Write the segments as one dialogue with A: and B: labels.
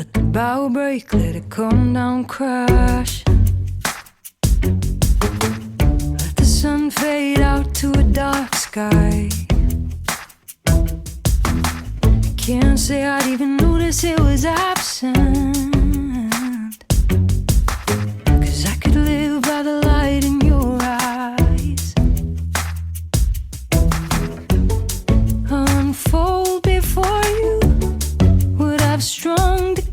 A: Let the bow break, let it come down, crash. Let the sun fade out to a dark sky. I can't say I'd even notice it was absent, 'cause I could live by the light in your eyes. Unfold before you what I've strung together,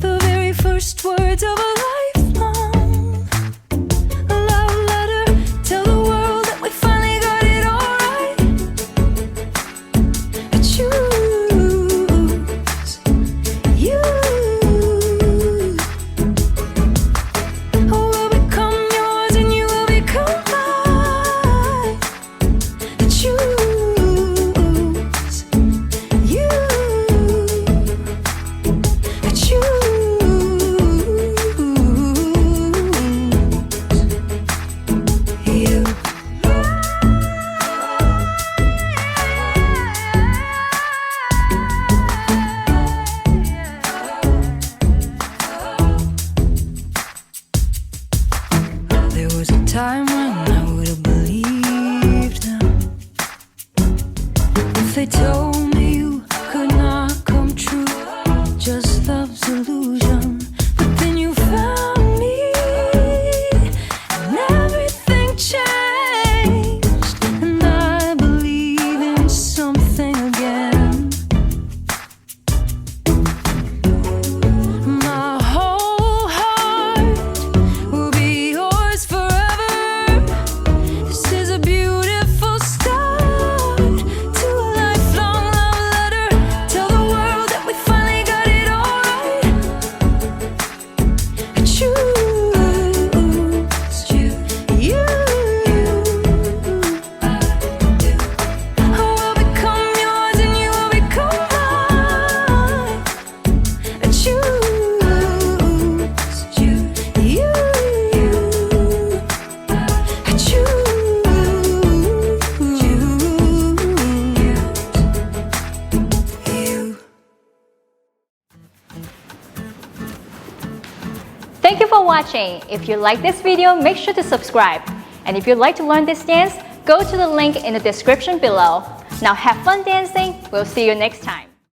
A: the very first words of a lifelong, a love letter. Tell the world that we finally got it all right. I choose you. I will become yours and you will become mine. I choose you. I choose you. There was a time when I would have believed them if they told me you could not come true, just love's illusion. But then you found me and everything changed, and I believe in something again. My whole heart will be yours forever. This is a beautiful start to a lifelong love letter. Tell the world that we finally got it all right. I choose you. I will become yours and you will become mine. I choose you. I choose you.
B: Thank you for watching. If you like this video, make sure to subscribe. And if you'd like to learn this dance, go to the link in the description below. Now have fun dancing. We'll see you next time.